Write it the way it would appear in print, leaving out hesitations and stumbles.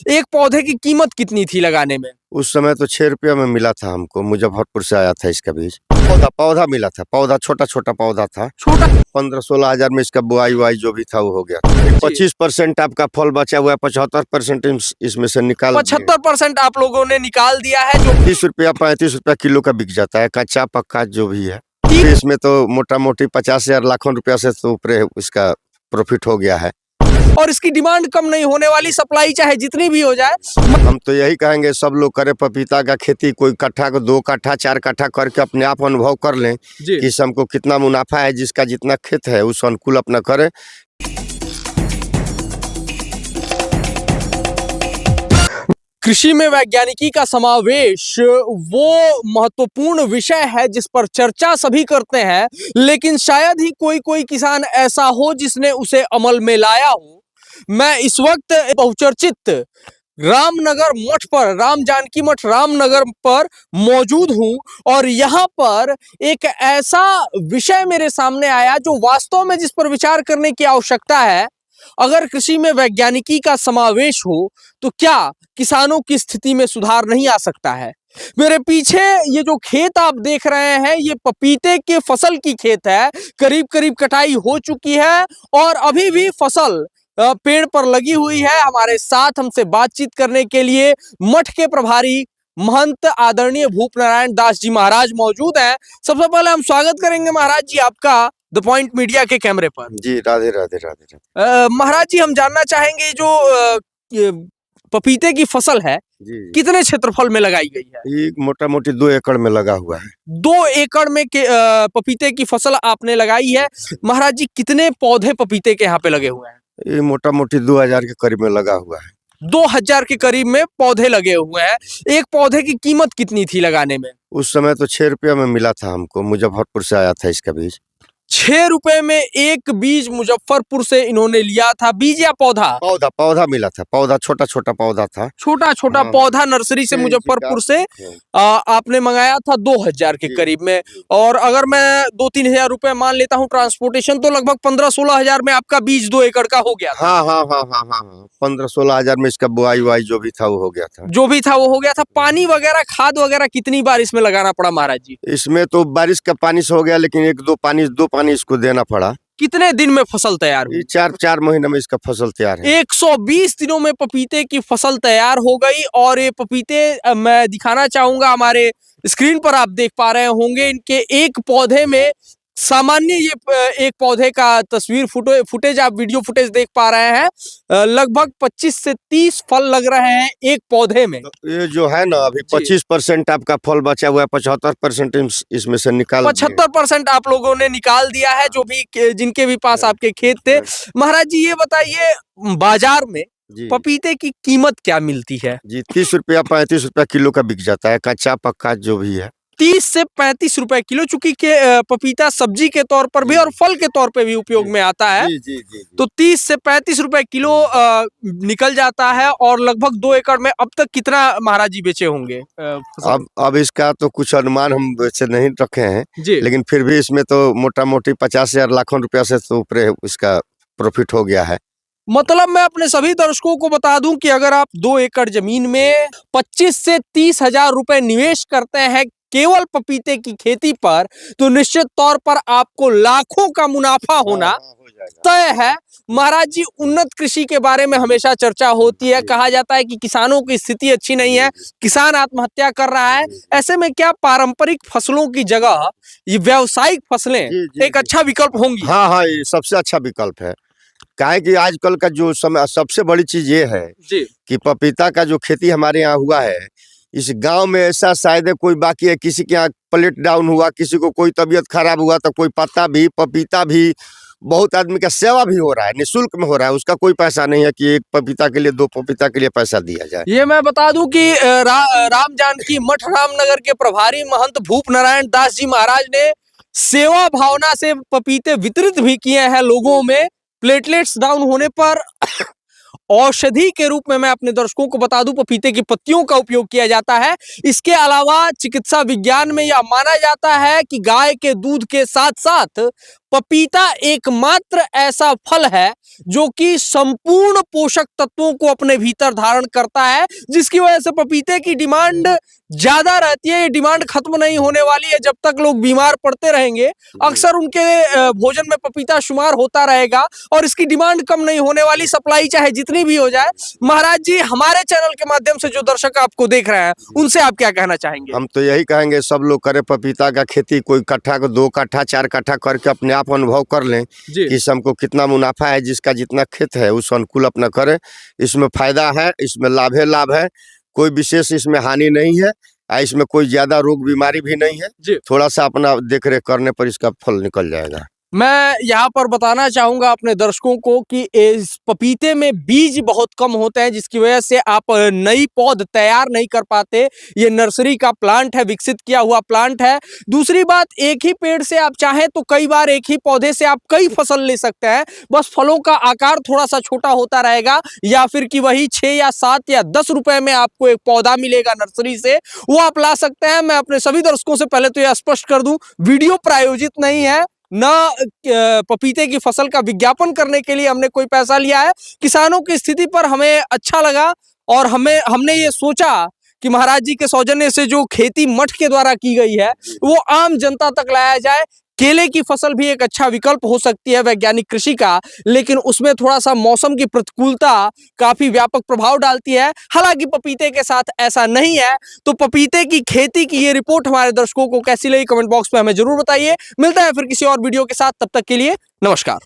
एक पौधे की कीमत कितनी थी लगाने में? उस समय तो 6 रुपया में मिला था हमको, मुजफ्फरपुर से आया था इसका बीज। पौधा मिला था, पौधा छोटा पौधा था। छोटा 15-16 हजार में इसका बुआई उआई जो भी था वो हो गया। 25% आपका फल बचा हुआ है, 75% इसमें से निकाल 75% आप लोगों ने निकाल दिया है। जो 30 रुपया 35 रुपया किलो का बिक जाता है, कच्चा पक्का जो भी है। इसमें तो मोटा मोटी 50,000 लाखों रुपया से तो ऊपर इसका प्रॉफिट हो गया है। और इसकी डिमांड कम नहीं होने वाली, सप्लाई चाहे जितनी भी हो जाए। हम तो यही कहेंगे सब लोग करें पपीता का खेती, कोई कट्ठा को 2 कट्ठा 4 कट्ठा करके अपने आप अनुभव कर लें कि इस हमको कितना मुनाफा है। जिसका जितना खेत है उस अनुकूल अपना करें। कृषि में वैज्ञानिकी का समावेश वो महत्वपूर्ण विषय है जिस पर चर्चा सभी करते हैं, लेकिन शायद ही कोई किसान ऐसा हो जिसने उसे अमल में लाया हो। मैं इस वक्त बहुचर्चित रामनगर मठ पर, राम जानकी मठ रामनगर पर मौजूद हूं और यहाँ पर एक ऐसा विषय मेरे सामने आया जो वास्तव में जिस पर विचार करने की आवश्यकता है। अगर कृषि में वैज्ञानिकी का समावेश हो तो क्या किसानों की स्थिति में सुधार नहीं आ सकता है? मेरे पीछे ये जो खेत आप देख रहे हैं ये पपीते के फसल की खेत है। करीब करीब कटाई हो चुकी है और अभी भी फसल पेड़ पर लगी हुई है। हमारे साथ हमसे बातचीत करने के लिए मठ के प्रभारी महंत आदरणीय भूप नारायण दास जी महाराज मौजूद हैं। सबसे पहले हम स्वागत करेंगे महाराज जी आपका द पॉइंट मीडिया के कैमरे पर। जी राधे राधे राधे राधे। महाराज जी हम जानना चाहेंगे जो पपीते की फसल है कितने क्षेत्रफल में लगाई गई है? ये मोटा मोटी 2 एकड़ में लगा हुआ है। 2 एकड़ में पपीते की फसल आपने लगाई है। महाराज जी कितने पौधे पपीते के यहाँ पे लगे हुए हैं? ये मोटा मोटी 2000 के करीब में लगा हुआ है। 2000 के करीब में पौधे लगे हुए हैं। एक पौधे की कीमत कितनी थी लगाने में? उस समय तो 6 रुपया में मिला था हमको, मुजफ्फरपुर से आया था इसका बीज। 6 रुपए में एक बीज मुजफ्फरपुर से इन्होंने लिया था। बीज या पौधा? पौधा मिला था, पौधा छोटा पौधा था। छोटा पौधा नर्सरी से मुजफ्फरपुर से आपने मंगाया था 2000 के करीब में। और अगर मैं 2-3 हजार रुपए मान लेता हूँ ट्रांसपोर्टेशन तो लगभग 15-16 हजार में आपका बीज 2 एकड़ का हो गया था। हाँ 15-16 हजार में इसका बुआई उआई जो भी था वो हो गया था। जो भी था वो हो गया था। पानी वगैरह खाद वगैरह कितनी बार इसमें लगाना पड़ा महाराज जी? इसमें तो बारिश का पानी से हो गया, लेकिन दो पानी इसको देना पड़ा। कितने दिन में फसल तैयार हुई? 4 महीने में इसका फसल तैयार है। 120 दिनों में पपीते की फसल तैयार हो गई। और ये पपीते मैं दिखाना चाहूंगा, हमारे स्क्रीन पर आप देख पा रहे होंगे इनके एक पौधे में सामान्य ये एक पौधे का तस्वीर फुटेज आप वीडियो फुटेज देख पा रहे हैं। लगभग 25 से 30 फल लग रहे हैं एक पौधे में। तो ये जो है ना अभी 25% आपका फल बचा हुआ है, 75% इसमें से निकाल 75% आप लोगों ने निकाल दिया है, जो भी जिनके भी पास आपके खेत थे। महाराज जी ये बताइए बाजार में पपीते की कीमत क्या मिलती है? जी 30 रुपया 35 रुपया किलो का बिक जाता है, कच्चा पक्का जो भी है। 30 से 35 रुपए किलो, चूंकि के पपीता सब्जी के तौर पर भी और फल के तौर पे भी उपयोग में आता है। जी। तो 30 से 35 रुपए किलो निकल जाता है। और लगभग 2 एकड़ में अब तक कितना महाराज जी बेचे होंगे? अब इसका तो कुछ अनुमान हम वैसे नहीं रखे हैं, लेकिन फिर भी इसमें तो मोटा मोटी 50,000 लाखों रुपया से तो ऊपर इसका प्रॉफिट हो गया है। मतलब मैं अपने सभी दर्शकों को बता दूं कि अगर आप 2 एकड़ जमीन में 25 से 30 हजार रुपए निवेश करते हैं केवल पपीते की खेती पर, तो निश्चित तौर पर आपको लाखों का मुनाफा होना तय है। महाराज जी उन्नत कृषि के बारे में हमेशा चर्चा होती है। कहा जाता है कि किसानों की स्थिति अच्छी नहीं है, किसान आत्महत्या कर रहा है। ऐसे में क्या पारंपरिक फसलों की जगह ये व्यावसायिक फसलें एक अच्छा विकल्प होंगी? हाँ ये सबसे अच्छा विकल्प है। काहे कि आजकल का जो समय सबसे बड़ी चीज ये है कि पपीता का जो खेती हमारे यहाँ हुआ है, इस गांव में ऐसा शायद कोई बाकी है। किसी के यहाँ प्लेट डाउन हुआ, किसी को कोई तबीयत खराब हुआ तो कोई पत्ता भी पपीता भी, बहुत आदमी का सेवा भी हो रहा है, निःशुल्क में हो रहा है। उसका कोई पैसा नहीं है कि 1 पपीता के लिए 2 पपीता के लिए पैसा दिया जाए। ये मैं बता दूं कि राम जानकी मठ रामनगर के प्रभारी महंत भूप नारायण दास जी महाराज ने सेवा भावना से पपीते वितरित भी किए हैं लोगों में। प्लेटलेट्स डाउन होने पर औषधि के रूप में मैं अपने दर्शकों को बता दूं पपीते की पत्तियों का उपयोग किया जाता है। इसके अलावा चिकित्सा विज्ञान में यह माना जाता है कि गाय के दूध के साथ साथ पपीता एकमात्र ऐसा फल है जो कि संपूर्ण पोषक तत्वों को अपने भीतर धारण करता है, जिसकी वजह से पपीते की डिमांड ज्यादा रहती है। ये डिमांड खत्म नहीं होने वाली है जब तक लोग बीमार पड़ते रहेंगे। अक्सर उनके भोजन में पपीता शुमार होता रहेगा और इसकी डिमांड कम नहीं होने वाली, सप्लाई चाहे जितनी भी हो जाए। महाराज जी, हमारे चैनल के माध्यम से जो दर्शक आपको देख रहे हैं उनसे आप क्या कहना चाहेंगे? हम तो यही कहेंगे सब लोग करें पपीता का खेती, कोई कट्ठा को 2 कट्ठा 4 कट्ठा करके अपने आप अनुभव कर लें जी। कि इससे हमको कितना मुनाफा है। जिसका जितना खेत है उस अनुकूल अपना करें, इसमें फायदा है, इसमें लाभ है, कोई विशेष इसमें हानि नहीं है, इसमें कोई ज्यादा रोग बीमारी भी नहीं है। जी। थोड़ा सा अपना देख रेख करने पर इसका फल निकल जाएगा। मैं यहाँ पर बताना चाहूंगा अपने दर्शकों को कि इस पपीते में बीज बहुत कम होते हैं, जिसकी वजह से आप नई पौध तैयार नहीं कर पाते। ये नर्सरी का प्लांट है, विकसित किया हुआ प्लांट है। दूसरी बात, एक ही पेड़ से आप चाहें तो कई बार एक ही पौधे से आप कई फसल ले सकते हैं, बस फलों का आकार थोड़ा सा छोटा होता रहेगा, या फिर कि वही 6 या 7 या 10 रुपए में आपको एक पौधा मिलेगा नर्सरी से, वो आप ला सकते हैं। मैं अपने सभी दर्शकों से पहले तो यह स्पष्ट कर दूं, वीडियो प्रायोजित नहीं है, ना पपीते की फसल का विज्ञापन करने के लिए हमने कोई पैसा लिया है। किसानों की स्थिति पर हमें अच्छा लगा और हमने ये सोचा कि महाराज जी के सौजन्य से जो खेती मठ के द्वारा की गई है वो आम जनता तक लाया जाए। केले की फसल भी एक अच्छा विकल्प हो सकती है वैज्ञानिक कृषि का, लेकिन उसमें थोड़ा सा मौसम की प्रतिकूलता काफी व्यापक प्रभाव डालती है। हालांकि पपीते के साथ ऐसा नहीं है। तो पपीते की खेती की ये रिपोर्ट हमारे दर्शकों को कैसी लगी, कमेंट बॉक्स में हमें जरूर बताइए। मिलता है फिर किसी और वीडियो के साथ, तब तक के लिए नमस्कार।